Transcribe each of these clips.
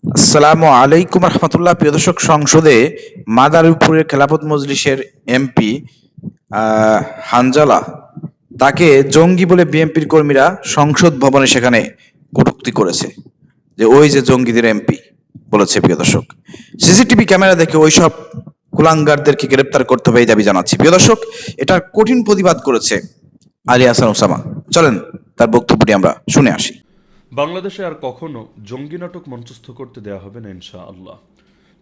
আসসালামু আলাইকুম রহমতুল্লাহ। প্রিয় দর্শক, সংসদে মাদারীপুরের খেলাফত মজলিসের এমপি হানজালা, তাকে জঙ্গি বলে বিএনপির কর্মীরা সংসদ ভবনে সেখানে কটূক্তি করেছে, যে ওই যে জঙ্গিদের এমপি বলেছে। প্রিয় দর্শক, সিসিটিভি ক্যামেরা দেখে ওইসব কুলাঙ্গারদেরকে গ্রেপ্তার করতে হবে এই দাবি জানাচ্ছি। প্রিয় দর্শক, এটার কঠিন প্রতিবাদ করেছে আলী হাসান ওসামা। চলেন তার বক্তব্যটি আমরা শুনে আসি। বাংলাদেশে আর কখনো জঙ্গি নাটক মঞ্চস্থ করতে দেয়া হবে না ইনশাআল্লাহ।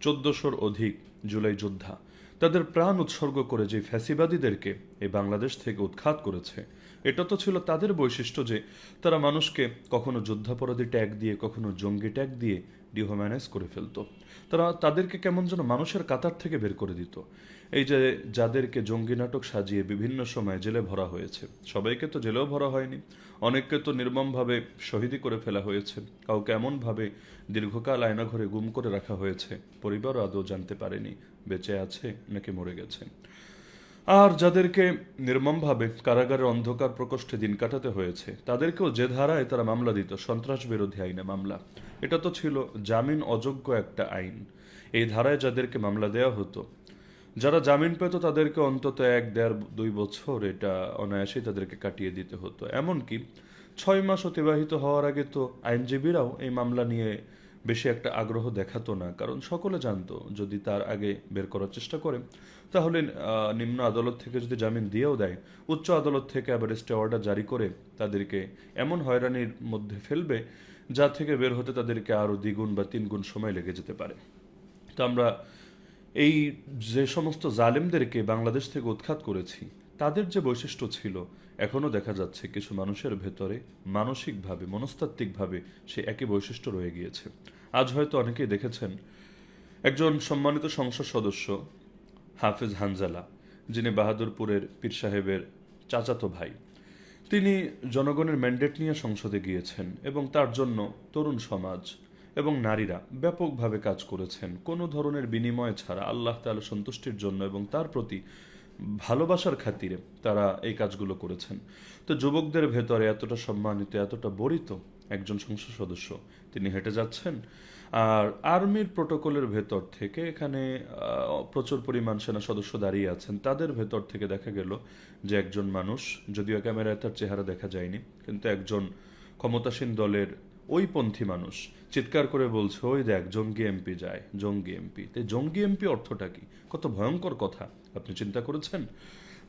1400-র অধিক জুলাই যোদ্ধা তাদের প্রাণ উৎসর্গ করে যে ফ্যাসিবাদীদেরকে এই বাংলাদেশ থেকে উৎখাত করেছে, এটা তো ছিল তাদের বৈশিষ্ট্য যে তারা মানুষকে কখনো যুদ্ধাপরাধী ট্যাগ দিয়ে, কখনো জঙ্গি ট্যাগ দিয়ে ডিহ্যুম্যানাইজ করে ফেলতো। তাদেরকে কেমন যেন মানুষের কাতার থেকে বের করে দিত। এই যে যাদেরকে জঙ্গি নাটক সাজিয়ে বিভিন্ন সময় জেলে ভরা হয়েছে, সবাইকে তো জেলেও ভরা হয়নি, অনেককে তো নির্মমভাবে শহীদি করে ফেলা হয়েছে, কাউকে এমনভাবে দীর্ঘকাল আয়নাঘরে গুম করে রাখা হয়েছে পরিবারও আদৌ জানতে পারেনি বেঁচে আছে নাকি মরে গেছে। আর যাদেরকে নির্মমভাবে কারাগারের অন্ধকার প্রকোষ্ঠে দিন কাটাতে হয়েছে, তাদেরকেও যে ধারায় তারা মামলা দিত, সন্ত্রাস বিরোধী আইনে মামলা, এটা তো ছিল জামিন অযোগ্য একটা আইন। এই ধারায় যাদেরকে মামলা দেওয়া হতো, যারা জামিন পেত তাদেরকে অন্তত 1-1.5-2 বছর এটা অনায়াসেই তাদেরকে কাটিয়ে দিতে হতো। এমনকি 6 মাস অতিবাহিত হওয়ার আগে তো আইনজীবীরাও এই মামলা নিয়ে বেশি একটা আগ্রহ দেখাতো না, কারণ সকলে জানতো যদি তার আগে বের করার চেষ্টা করে তাহলে নিম্ন আদালত থেকে যদি জামিন দিয়েও দেয়, উচ্চ আদালত থেকে আবার স্টে অর্ডার জারি করে তাদেরকে এমন হয়রানির মধ্যে ফেলবে যা থেকে বের হতে তাদেরকে আরও 2 বা 3 গুণ সময় লেগে যেতে পারে। তো আমরা এই যে সমস্ত জালেমদেরকে বাংলাদেশ থেকে উৎখাত করেছি, তাদের যে বৈশিষ্ট্য ছিল এখনও দেখা যাচ্ছে কিছু মানুষের ভেতরে মানসিকভাবে, মনস্তাত্ত্বিকভাবে সে একই বৈশিষ্ট্য রয়ে গিয়েছে। আজ হয়তো অনেকেই দেখেছেন একজন সম্মানিত সংসদ সদস্য হাফেজ হানজালা, যিনি বাহাদুরপুরের পীর সাহেবের চাচাতো ভাই, তিনি জনগণের ম্যান্ডেট নিয়ে সংসদে গিয়েছেন এবং তার জন্য তরুণ সমাজ এবং নারীরা ব্যাপকভাবে কাজ করেছেন, কোনো ধরনের বিনিময় ছাড়া, আল্লাহ তাআলা সন্তুষ্টির জন্য এবং তার প্রতি ভালোবাসার খাতিরে তারা এই কাজগুলো করেছেন। তো যুবকদের ভেতরে এতটা সম্মানিত, এতটা বরিত একজন সংসদ সদস্য, তিনি হেঁটে যাচ্ছেন, আর আর্মির প্রোটোকলের ভেতর থেকে এখানে প্রচুর পরিমাণ সেনা সদস্য দাঁড়িয়ে আছেন, তাদের ভেতর থেকে দেখা গেল যে একজন মানুষ, যদিও ক্যামেরায় তার চেহারা দেখা যায়নি, কিন্তু একজন ক্ষমতাসীন দলের ওই পন্থী মানুষ চিৎকার করে বলছে, ওই দেখ জঙ্গি এমপি যায়, জঙ্গি এমপি। তাই জঙ্গি এমপি অর্থটা কি? কত ভয়ঙ্কর কথা আপনি চিন্তা করেছেন?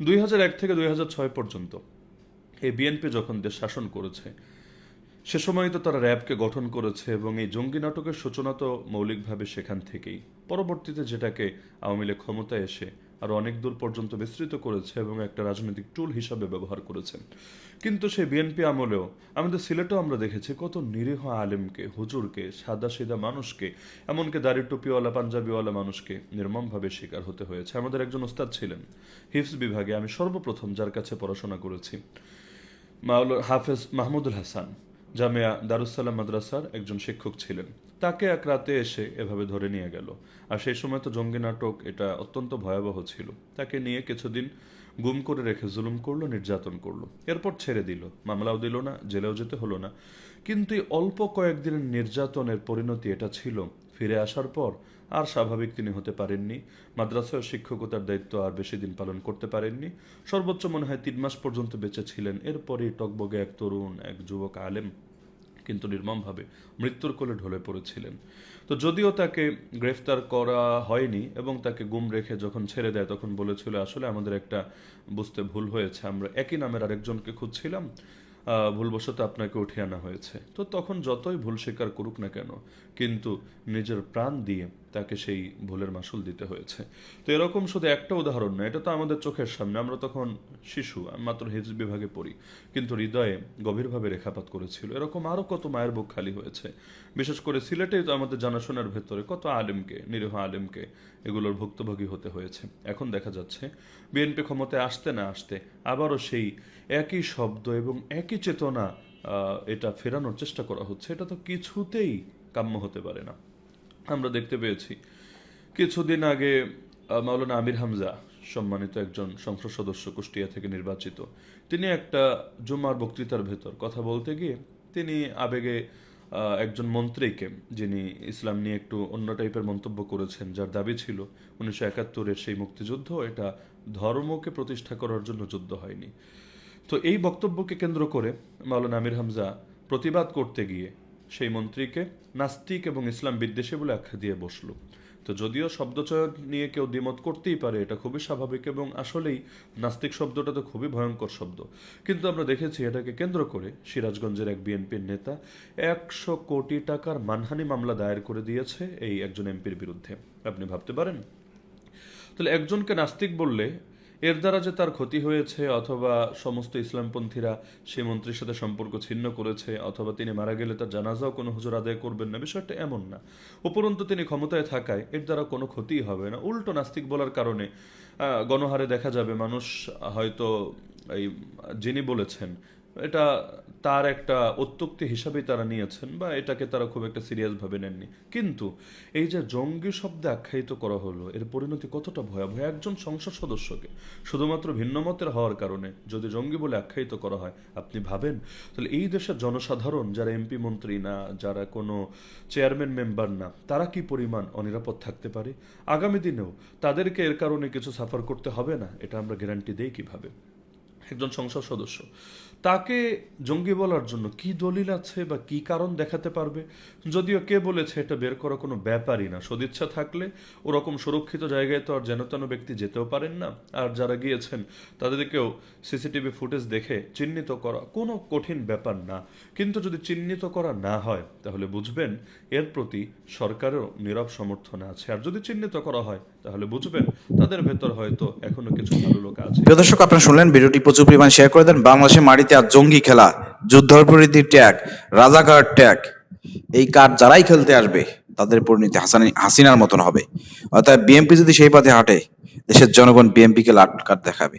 2001 থেকে 2006 পর্যন্ত এই বিএনপি যখন দেশ শাসন করেছে, সে সময় তো তারা র্যাবকে গঠন করেছে এবং এই জঙ্গি নাটকের সূচনা তো মৌলিকভাবে সেখান থেকেই। পরবর্তীতে যেটাকে আওয়ামী লীগ ক্ষমতায় এসে আরও অনেক দূর পর্যন্ত বিস্তৃত করেছে এবং একটা রাজনৈতিক টুল হিসাবে ব্যবহার করেছেন। কিন্তু সেই বিএনপি আমলেও আমাদের সিলেটেও আমরা দেখেছি কত নিরীহ আলেমকে, হুজুরকে, সাদা সিধা মানুষকে, এমনকি দাড়ি টুপিওয়ালা পাঞ্জাবিওয়ালা মানুষকে নির্মমভাবে শিকার হতে হয়েছে। আমাদের একজন ওস্তাদ ছিলেন হিফজ বিভাগে, আমি সর্বপ্রথম যার কাছে পড়াশোনা করেছি, হাফেজ মাহমুদুল হাসান, জামিয়া দারুসালাম মাদ্রাসার একজন শিক্ষক ছিলেন। তাকে এক রাতে এসে এভাবে ধরে নিয়ে গেল। আর সেই সময় তো জঙ্গি নাটক এটা অত্যন্ত ভয়াবহ ছিল। তাকে নিয়ে কিছুদিন গুম করে রেখে জুলুম করলো, নির্যাতন করলো, এরপর ছেড়ে দিল, মামলাও দিল না, জেলেও যেতে হলো না। কিন্তু এই অল্প কয়েকদিনের নির্যাতনের পরিণতি এটা ছিল, ফিরে আসার পর আর স্বাভাবিক তিনি হতে পারেননি। মাদ্রাসার শিক্ষকতার দায়িত্ব আর বেশি দিন পালন করতে পারেননি। সর্বোচ্চ মনে হয় 3 মাস পর্যন্ত বেঁচে ছিলেন। এরপরই টকবগে এক তরুণ, এক যুবক আলেম কিন্তু নির্মমভাবে মৃত্যুর কোলে ঢলে পড়েছিলেন। তো যদিও তাকে গ্রেফতার করা হয়নি এবং তাকে গুম রেখে যখন ছেড়ে দেয় তখন বলেছিল, আসলে আমাদের একটা বুঝতে ভুল হয়েছে, আমরা একই নামের আরেকজনকে খুঁজছিলাম, ভুলবশত আপনাকে উঠিয়ে আনা হয়েছে। তো তখন যতই ভুল স্বীকার করুক না কেন, কিন্তু নিজের প্রাণ দিয়ে তাকে সেই ভুলের মাসুল দিতে হয়েছে। তো এরকম শুধু একটা উদাহরণ না, এটা তো আমাদের চোখের সামনে। আমরা তখন শিশু, আমি মাত্র হিফজ বিভাগে পড়ি, কিন্তু হৃদয়ে গভীরভাবে রেখাপাত করেছিল। এরকম আরও কত মায়ের বুক খালি হয়েছে। বিশেষ করে সিলেটেই তো আমাদের জানাশোনার ভেতরে কত আলেমকে, নিরীহ আলেমকে এগুলোর ভুক্তভোগী হতে হয়েছে। এখন দেখা যাচ্ছে বিএনপি ক্ষমতায় আসতে না আসতে আবারও সেই একই শব্দ এবং একই চেতনা এটা ফেরানোর চেষ্টা করা হচ্ছে। এটা তো কিছুতেই কাম্য হতে পারে না। আমরা দেখতে পেয়েছি কিছুদিন আগে মাওলানা আমির হামজা সম্মানিত একজন সংসদ সদস্য, কুষ্টিয়া থেকে নির্বাচিত। তিনি একটা জুম্মার বক্তৃতার ভেতর কথা বলতে গিয়ে তিনি আবেগে একজন মন্ত্রীকে, যিনি ইসলাম নিয়ে একটু অন্য টাইপের মন্তব্য করেছেন, যার দাবি ছিল 1971-এর সেই মুক্তিযুদ্ধ এটা ধর্মকে প্রতিষ্ঠা করার জন্য যুদ্ধ হয়নি। তো এই বক্তব্যকে কেন্দ্র করে মাওলানা আমির হামজা প্রতিবাদ করতে গিয়ে সেই মন্ত্রীকে নাস্তিক এবং ইসলাম বিদ্বেষী বলে আখ্যা দিয়ে বসলো। তো যদিও শব্দচয়ন নিয়ে কেউ দ্বিমত করতেই পারে, এটা খুবই স্বাভাবিক, এবং আসলেই নাস্তিক শব্দটা তো খুবই ভয়ঙ্কর শব্দ, কিন্তু আমরা দেখেছি এটাকে কেন্দ্র করে সিরাজগঞ্জের এক বিএনপির নেতা 100 কোটি টাকার মানহানি মামলা দায়ের করে দিয়েছে এই একজন এমপির বিরুদ্ধে। আপনি ভাবতে পারেন, তাহলে একজনকে নাস্তিক বললে এর দ্বারা যে তার ক্ষতি হয়েছে, অথবা সমস্ত ইসলামপন্থীরা সেই মন্ত্রীর সাথে সম্পর্ক ছিন্ন করেছে, অথবা তিনি মারা গেলে তার জানাজাও কোনো হুজুর আদায় করবেন না, বিষয়টা এমন না। উপরন্তু তিনি ক্ষমতায় থাকায় এর দ্বারা কোনো ক্ষতিই হবে না। উল্টো নাস্তিক বলার কারণে গণহারে দেখা যাবে মানুষ হয়তো এই যিনি বলেছেন এটা তার একটা অত্যুক্তি হিসাবেই তারা নিয়েছেন, বা এটাকে তারা খুব একটা সিরিয়াস ভাবে নেননি। কিন্তু এই যে জঙ্গি শব্দে আখ্যায়িত করা হলো, এর পরিণতি কতটা ভয়াবহ। একজন সংসদ সদস্যকে শুধুমাত্র ভিন্ন মতের হওয়ার কারণে যদি জঙ্গি বলে আখ্যায়িত করা হয়, আপনি ভাবেন তাহলে এই দেশের জনসাধারণ, যারা এমপি মন্ত্রী না, যারা কোনো চেয়ারম্যান মেম্বার না, তারা কি পরিমাণ অনিরাপদ থাকতে পারে। আগামী দিনেও তাদেরকে এর কারণে কিছু সাফার করতে হবে না, এটা আমরা গ্যারান্টি দেই কিভাবে। একজন সংসদ সদস্য, তাকে জঙ্গি বলার জন্য কি দলিল আছে বা কি কারণ দেখাতে পারবে? যদিও কে বলেছে এটা বের করা কোনো ব্যাপারই না। সদিচ্ছা থাকলে ওরকম সুরক্ষিত জায়গায় তো আর যেন তেন ব্যক্তি যেতেও পারেন না। আর যারা গিয়েছেন তাদেরকেও সিসিটিভি ফুটেজ দেখে চিহ্নিত করা কোনো কঠিন ব্যাপার না। কিন্তু যদি চিহ্নিত করা না হয় তাহলে বুঝবেন এর প্রতি সরকারেরও নীরব সমর্থন আছে। আর যদি চিহ্নিত করা হয় তাহলে বুঝবেন তাদের ভেতর হয়তো এখনো কিছু ভালো লোক আছে। প্রিয় দর্শক, আপনারা শুনলেন, ভিডিওটি প্রচুর পরিমাণ শেয়ার করে দেন। বাংলাদেশের মাটিতে আর জঙ্গি খেলা, যুদ্ধাপরাধীর ট্যাগ, রাজাকার ট্যাগ, এই কার্ড যারাই খেলতে আসবে তাদের পরিণতি হাসিনার মতন হবে। অর্থাৎ বিএনপি যদি সেই পথে হাঁটে, দেশের জনগণ বিএনপিকে লাট কাট দেখাবে।